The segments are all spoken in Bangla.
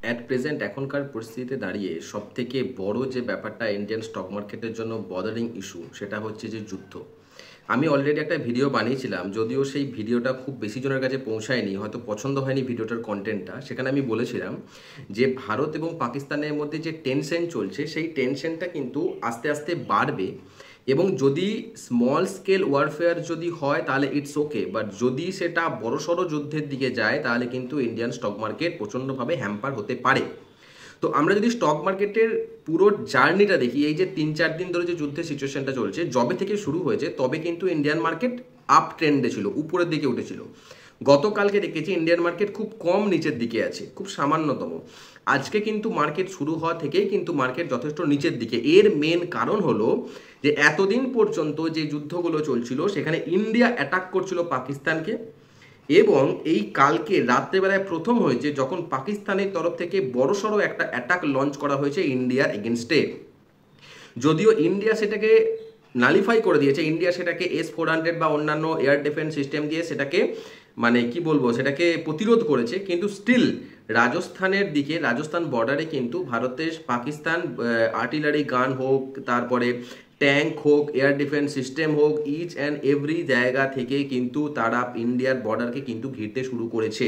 অ্যাট প্রেজেন্ট এখনকার পরিস্থিতিতে দাঁড়িয়ে সবথেকে বড় যে ব্যাপারটা ইন্ডিয়ান স্টক মার্কেটের জন্য বদারিং ইস্যু সেটা হচ্ছে যে যুদ্ধ। আমি অলরেডি একটা ভিডিও বানিয়েছিলাম, যদিও সেই ভিডিওটা খুব বেশি জনের কাছে পৌঁছায়নি, হয়তো পছন্দ হয়নি ভিডিওটার কন্টেন্টটা। সেখানে আমি বলেছিলাম যে ভারত এবং পাকিস্তানের মধ্যে যে টেনশন চলছে সেই টেনশনটা কিন্তু আস্তে আস্তে বাড়বে, এবং যদি স্মল স্কেল ওয়ারফেয়ার যদি হয় তাহলে ইটস ওকে, বাট যদি সেটা বড়সড় যুদ্ধের দিকে যায় তাহলে কিন্তু ইন্ডিয়ান স্টক মার্কেট প্রচণ্ডভাবে হ্যাম্পার হতে পারে। তো আমরা যদি স্টক মার্কেটের পুরো জার্নিটা দেখি, এই যে 3-4 দিন ধরে যে যুদ্ধের সিচুয়েশনটা চলছে, যবে থেকে শুরু হয়েছে তবে কিন্তু ইন্ডিয়ান মার্কেট আপ ট্রেন্ডে ছিল, উপরের দিকে উঠেছিল। গতকালকে দেখেছি ইন্ডিয়ান মার্কেট খুব কম নিচের দিকে আছে, খুব সামান্যতম। আজকে কিন্তু মার্কেট শুরু হওয়া থেকেই কিন্তু মার্কেট যথেষ্ট নিচের দিকে। এর মেন কারণ হলো যে এতদিন পর্যন্ত যে যুদ্ধগুলো চলছিল সেখানে ইন্ডিয়া অ্যাটাক করছিল পাকিস্তানকে, এবং এই কালকে রাত্রেবেলায় প্রথম হয়েছে যখন পাকিস্তানের তরফ থেকে বড়সড় একটা অ্যাটাক লঞ্চ করা হয়েছে ইন্ডিয়ার এগেনস্টে। যদিও ইন্ডিয়া সেটাকে নালিফাই করে দিয়েছে, ইন্ডিয়া সেটাকে S-400 বা অন্যান্য এয়ার ডিফেন্স সিস্টেম দিয়ে সেটাকে মানে কি বলবো সেটাকে প্রতিরোধ করেছে, কিন্তু স্টিল রাজস্থানের দিকে, রাজস্থান বর্ডারে কিন্তু ভারতের পাকিস্তান আর্টিলারি গান হোক, তারপরে ট্যাঙ্ক হোক, এয়ার ডিফেন্স সিস্টেম হোক, ইচ অ্যান্ড এভরি জায়গা থেকে কিন্তু তারা ইন্ডিয়ার বর্ডারকে কিন্তু ঘিরতে শুরু করেছে।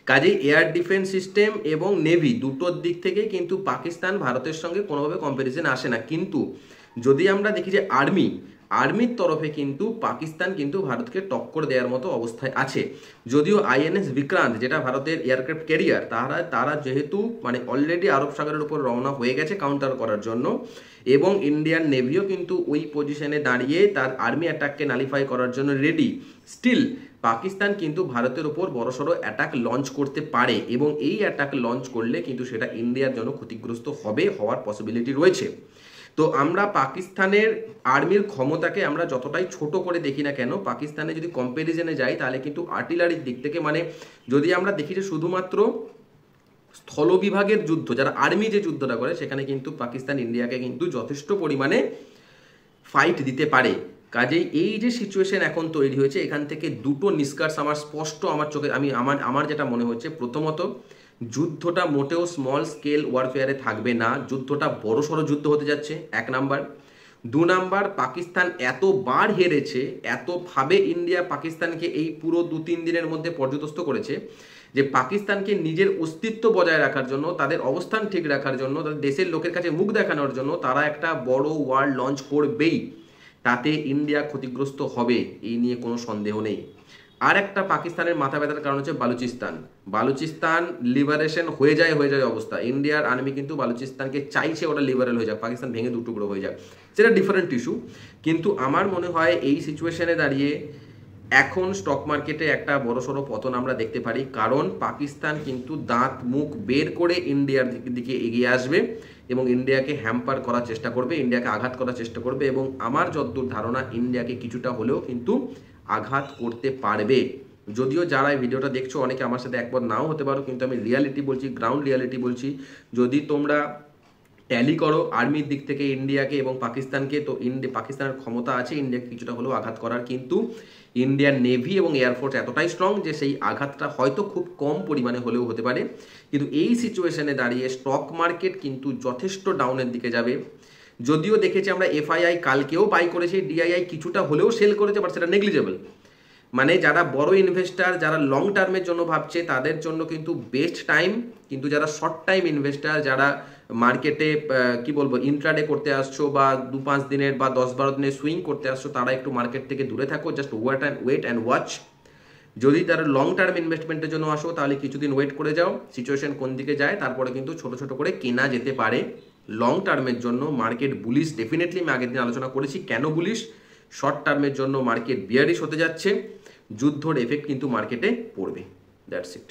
কাজেই এয়ার ডিফেন্স সিস্টেম এবং নেভি দুটোর দিক থেকে কিন্তু পাকিস্তান ভারতের সঙ্গে কোনোভাবে কম্প্যারিজন আসে না। কিন্তু যদি আমরা দেখি যে আর্মির তরফে কিন্তু পাকিস্তান কিন্তু ভারতকে টক্কর দেওয়ার মতো অবস্থায় আছে। যদিও INS বিক্রান্ত, যেটা ভারতের এয়ারক্রাফট ক্যারিয়ার, তারা যেহেতু মানে অলরেডি আরব সাগরের উপর রওনা হয়ে গেছে কাউন্টার করার জন্য, এবং ইন্ডিয়ান নেভিও কিন্তু ওই পজিশনে দাঁড়িয়ে তার আর্মি অ্যাটাককে নালিফাই করার জন্য রেডি, স্টিল পাকিস্তান কিন্তু ভারতের উপর বড়সড় অ্যাটাক লঞ্চ করতে পারে, এবং এই অ্যাটাক লঞ্চ করলে কিন্তু সেটা ইন্ডিয়ার জন্য ক্ষতিগ্রস্ত হওয়ার পসিবিলিটি রয়েছে। তো আমরা পাকিস্তানের আর্মির ক্ষমতাকে আমরা যতটাই ছোট করে দেখি না কেন, পাকিস্তানে যদি কম্প্যারিজনে যাই তাহলে কিন্তু আর্টিলারির দিক থেকে, মানে যদি আমরা দেখি যে শুধুমাত্র স্থল বিভাগের যুদ্ধ, যারা আর্মি যে যুদ্ধটা করে, সেখানে কিন্তু পাকিস্তান ইন্ডিয়াকে কিন্তু যথেষ্ট পরিমাণে ফাইট দিতে পারে। কাজেই এই যে সিচুয়েশন এখন তৈরি হয়েছে, এখান থেকে দুটো নিষ্কর্ষ আমার স্পষ্ট আমার চোখে, আমার যেটা মনে হচ্ছে, প্রথমত যুদ্ধটা মোটেও স্মল স্কেল ওয়ারফেয়ারে থাকবে না, যুদ্ধটা বড়সড় যুদ্ধ হতে যাচ্ছে, 1 নাম্বার। 2 নাম্বার, পাকিস্তান এতবার হেরেছে, এতভাবে ইন্ডিয়া পাকিস্তানকে এই পুরো 2-3 দিনের মধ্যে পর্যদস্ত করেছে যে পাকিস্তানকে নিজের অস্তিত্ব বজায় রাখার জন্য, তাদের অবস্থান ঠিক রাখার জন্য, তাদের দেশের লোকের কাছে মুখ দেখানোর জন্য তারা একটা বড় ওয়ার লঞ্চ করবেই, তাতে ইন্ডিয়া ক্ষতিগ্রস্ত হবে, এই নিয়ে কোনো সন্দেহ নেই। আর একটা পাকিস্তানের মাথা ব্যথার কারণ হচ্ছে বালুচিস্তান লিবারেশন হয়ে যায় অবস্থা। ইন্ডিয়ার আর্মি কিন্তু বালুচিস্তানকে চাইছে ওটা লিবারেল হয়ে যাক, পাকিস্তান ভেঙে দুটুকরো হয়ে যাক, সেটা ডিফারেন্ট ইস্যু। কিন্তু আমার মনে হয় এই সিচুয়েশনে দাঁড়িয়ে এখন স্টক মার্কেটে একটা বড়সড় পতন আমরা দেখতে পারি, কারণ পাকিস্তান কিন্তু দাঁত মুখ বের করে ইন্ডিয়ার দিকে এগিয়ে আসবে এবং ইন্ডিয়াকে হ্যাম্পার করার চেষ্টা করবে, ইন্ডিয়াকে আঘাত করার চেষ্টা করবে, এবং আমার যতদূর ধারণা ইন্ডিয়াকে কিছুটা হলেও কিন্তু আঘাত করতে পারবে। যদিও যারা এই ভিডিওটা দেখছো অনেকে আমার সাথে একবার নাও হতে পারো, কিন্তু আমি রিয়ালিটি বলছি, গ্রাউন্ড রিয়ালিটি বলছি। যদি তোমরা ট্যালি করো আর্মির দিক থেকে ইন্ডিয়াকে এবং পাকিস্তানকে, তো পাকিস্তানের ক্ষমতা আছে ইন্ডিয়াকে কিছুটা হলেও আঘাত করার, কিন্তু ইন্ডিয়ান নেভি এবং এয়ারফোর্স এতটাই স্ট্রং যে সেই আঘাতটা হয়তো খুব কম পরিমাণে হলেও হতে পারে। কিন্তু এই সিচুয়েশনে দাঁড়িয়ে স্টক মার্কেট কিন্তু যথেষ্ট ডাউনের দিকে যাবে। যদিও দেখেছি আমরা FII কালকেও বাই করেছে, DII কিছুটা হলেও সেল করেছে, বাট সেটা নেগলিজেবল। মানে যারা বড় ইনভেস্টার, যারা লং টার্মের জন্য ভাবছে তাদের জন্য কিন্তু বেস্ট টাইম, কিন্তু যারা শর্ট টাইম ইনভেস্টার, যারা মার্কেটে কি বলবো ইন্ট্রাডে করতে আসছো বা 2-5 দিনের বা 10-12 দিনের সুইং করতে আসছো, তারা একটু মার্কেট থেকে দূরে থাকো, জাস্ট ওয়েট অ্যান্ড ওয়াচ। যদি তারা লং টার্ম ইনভেস্টমেন্টের জন্য আসো তাহলে কিছুদিন ওয়েট করে যাও, সিচুয়েশন কোন দিকে যায় তারপরে কিন্তু ছোট ছোট করে কেনা যেতে পারে। লং টার্মের জন্য মার্কেট বুলিশ ডেফিনেটলি, আমি আগের দিন আলোচনা করেছি কেন বুলিশ। শর্ট টার্মের জন্য মার্কেট বিয়ারিশ হতে যাচ্ছে, যুদ্ধর এফেক্ট কিন্তু মার্কেটে পড়বে। That's it.